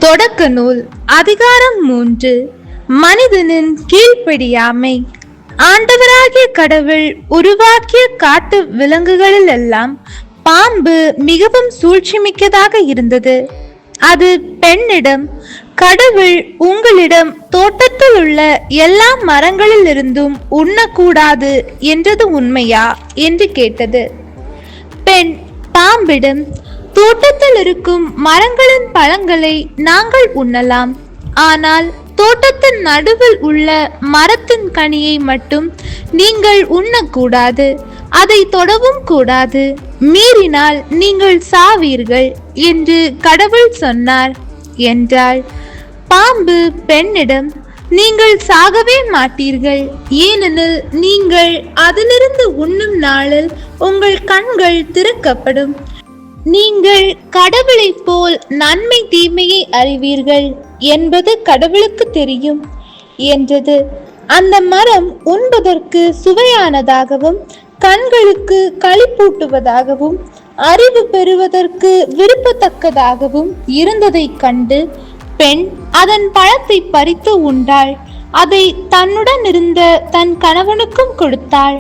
தொடக்க நூல் அதிகாரம் 3. மனிதனின் கீழ்ப்படியாமை. ஆண்டவராகிய கடவுள் உருவாக்கிய காட்டு விலங்குகளில் எல்லாம் பாம்பு மிகவும் சூழ்ச்சிமிக்கதாக இருந்தது. அது பெண்ணிடம், கடவுள் உங்களிடம் தோட்டத்தில் உள்ள எல்லா மரங்களில் இருந்தும் உண்ணக்கூடாது என்றது உண்மையா என்று கேட்டது. பெண் பாம்பிடம், தோட்டத்தில் இருக்கும் மரங்களின் பழங்களை நாங்கள் உண்ணலாம், ஆனால் தோட்டத்தின் நடுவில் உள்ள மரத்தின் கனியை மட்டும் நீங்கள் உண்ணக்கூடாது, அதை தொடவும் கூடாது, மீறினால் நீங்கள் சாவீர்கள் என்று கடவுள் சொன்னார் என்றாள். பாம்பு பெண்ணிடம், நீங்கள் சாகவே மாட்டீர்கள், ஏனெனில் நீங்கள் அதிலிருந்து உண்ணும் நாளில் உங்கள் கண்கள் திறக்கப்படும், நீங்கள் கடவுளைப் போல் நன்மை தீமையை அறிவீர்கள் என்பது கடவுளுக்கு தெரியும் என்றது. அந்த மரம் உண்பதற்கு சுவையானதாகவும் கண்களுக்கு களிப்பூட்டுவதாகவும் அறிவு பெறுவதற்கு விருப்பத்தக்கதாகவும் இருந்ததைக் கண்டு பெண் அதன் பழத்தை பறித்து உண்டாள். அதை தன்னுடன் இருந்த தன் கணவனுக்கும் கொடுத்தாள்.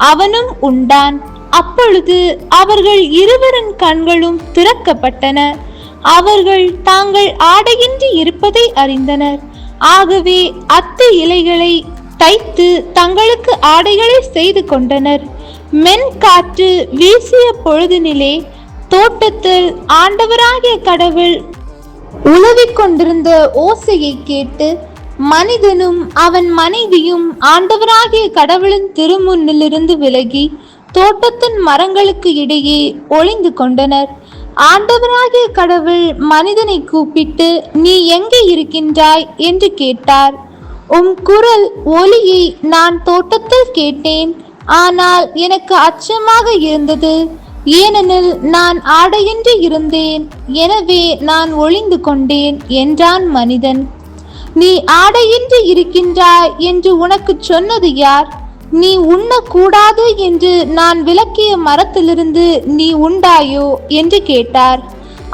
அவனும் உண்டான். அப்பொழுது அவர்கள் இருவரின் கண்களும் திறக்கப்பட்டன. அவர்கள் தாங்கள் ஆடையின்றி இருப்பதை அறிந்தனர். ஆகவே அத்து இலைகளை தைத்து தங்களுக்கு ஆடைகளை செய்து கொண்டனர். மென் காற்று வீசிய பொழுதினிலே தோட்டத்தில் ஆண்டவராகிய கடவுள் உலவிக் கொண்டிருந்த ஓசையை கேட்டு மனிதனும் அவன் மனைவியும் ஆண்டவராகிய கடவுளின் திருமுன்னிலிருந்து விலகி தோட்டத்தின் மரங்களுக்கு இடையே ஒளிந்து கொண்டனர். ஆண்டவராகிய கடவுள் மனிதனை கூப்பிட்டு, நீ எங்கே இருக்கின்றாய் என்று கேட்டார். உம் குரல் ஒலியை நான் தோட்டத்தில் கேட்டேன், ஆனால் எனக்கு அச்சமாக இருந்தது, ஏனெனில் நான் ஆடையின்றி இருந்தேன், எனவே நான் ஒளிந்து கொண்டேன் என்றான் மனிதன். நீ ஆடையின்றி இருக்கின்றாய் என்று உனக்கு சொன்னது யார்? நீ உண்ணக்கூடாது என்று நான் விலக்கிய மரத்திலிருந்து நீ உண்டாயோ என்று கேட்டார்.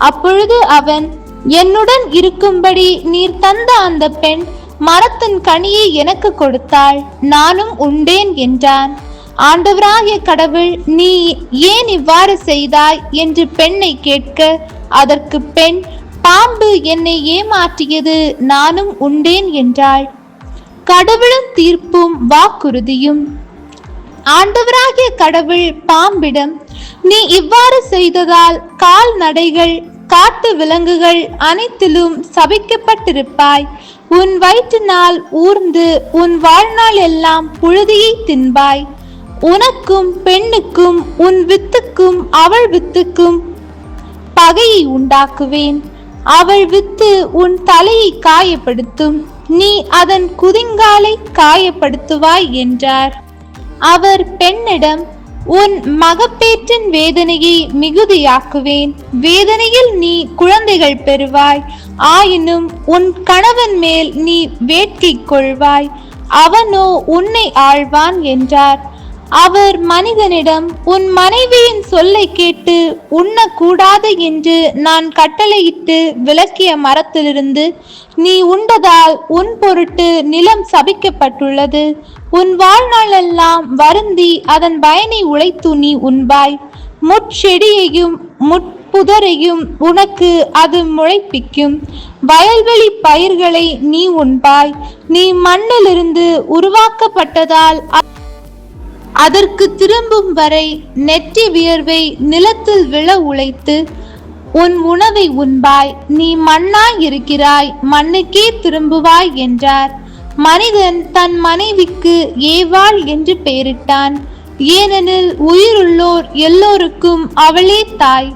அப்பொழுது அவன், என்னுடன் இருக்கும்படி நீர் தந்த அந்த பெண் மரத்தின் கனியை எனக்கு கொடுத்தாள், நானும் உண்டேன் என்றான். ஆண்டவராகிய கடவுள், நீ ஏன் இவ்வாறு செய்தாய் என்று பெண்ணை கேட்க, அதற்கு பெண், பாம்பு என்னை ஏமாற்றியது, நானும் உண்டேன் என்றாள். கடவுளும் தீர்ப்பும் வாக்குறுதியும். ஆண்டவராகிய கடவுள் பாம்பிடம், நீ இவ்வாறு செய்ததால் கால்நடைகள், காட்டு விலங்குகள் அனைத்திலும் சபிக்கப்பட்டிருப்பாய். உன் வயிற்றினால் ஊர்ந்து உன் வாழ்நாள் எல்லாம் புழுதியை தின்பாய். உனக்கும் பெண்ணுக்கும் உன் வித்துக்கும் அவள் வித்துக்கும் பகையை உண்டாக்குவேன். அவள் வித்து உன் தலையை காயப்படுத்தும், நீ அதன் குதிங்காலை காயப்படுத்துவாய் என்றார். அவர் பெண்ணிடம், உன் மகப்பேற்றின் வேதனையை மிகுதியாக்குவேன், வேதனையில் நீ குழந்தைகள் பெறுவாய், ஆயினும் உன் கணவன் மேல் நீ வேட்கை கொள்வாய், அவனோ உன்னை ஆழ்வான் என்றார். அவர் மனிதனிடம், உன் மனைவியின் சொல்லை கேட்டு உண்ணக்கூடாது என்று நான் கட்டளையிட்டு விலக்கிய மரத்திலிருந்து நீ உண்டதால் உன் பொருட்டு நிலம் சபிக்கப்பட்டுள்ளது. உன் வாழ்நாளெல்லாம் வருந்தி அதன் பயனை உழைத்து நீ உண்பாய். முட்செடியையும் முட்புதரையும் உனக்கு அது முளைப்பிக்கும். வயல்வெளி பயிர்களை நீ உண்பாய். நீ மண்ணிலிருந்து உருவாக்கப்பட்டதால் அதற்கு திரும்பும் வரை நெற்றி வியர்வை நிலத்தில் விழ உழைத்து உன் உணவை உண்பாய். நீ மண்ணாய் இருக்கிறாய், மண்ணுக்கே திரும்புவாய் என்றார். மனிதன் தன் மனைவிக்கு ஏவாள் என்று பெயரிட்டான், ஏனெனில் உயிருள்ளோர் எல்லோருக்கும் அவளே தாய்.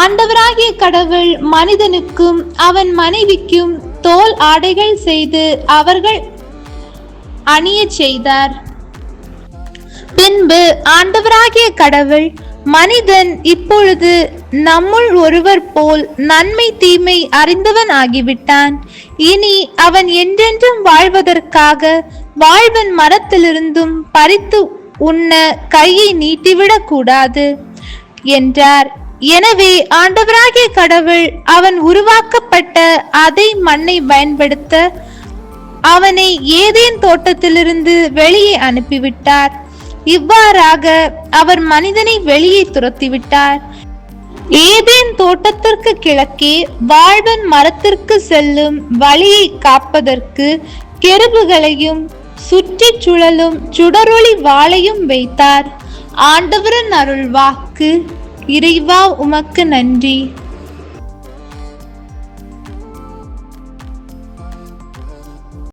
ஆண்டவராகிய கடவுள் மனிதனுக்கும் அவன் மனைவிக்கும் தோல் ஆடைகள் செய்து அவர்கள் அணிய செய்தார். பின்பு ஆண்டவராகிய கடவுள், மனிதன் இப்பொழுது நம்முள் ஒருவர் போல் நன்மை தீமை அறிந்தவன் ஆகிவிட்டான், இனி அவன் என்றென்றும் வாழ்வதற்காக வாழ்வன் மரத்திலிருந்தும் பறித்து உண்ண கையை நீட்டிவிடக் கூடாது என்றார். எனவே ஆண்டவராகிய கடவுள் அவன் உருவாக்கப்பட்ட அதே மண்ணை பயன்படுத்த அவனை ஏதேன் தோட்டத்திலிருந்து வெளியே அனுப்பிவிட்டார். இவ்வாறாக அவர் மனிதனை வெளியே துரத்திவிட்டார். ஏதேன் தோட்டத்திற்கு கிழக்கே வாழ்வன் மரத்திற்கு செல்லும் வழியை காப்பதற்கு கெருபுகளையும் சுற்றி சுழலும் சுடரொளி வாளையும் வைத்தார். ஆண்டவரின் அருள் வாக்கு. இறைவா உமக்கு நன்றி.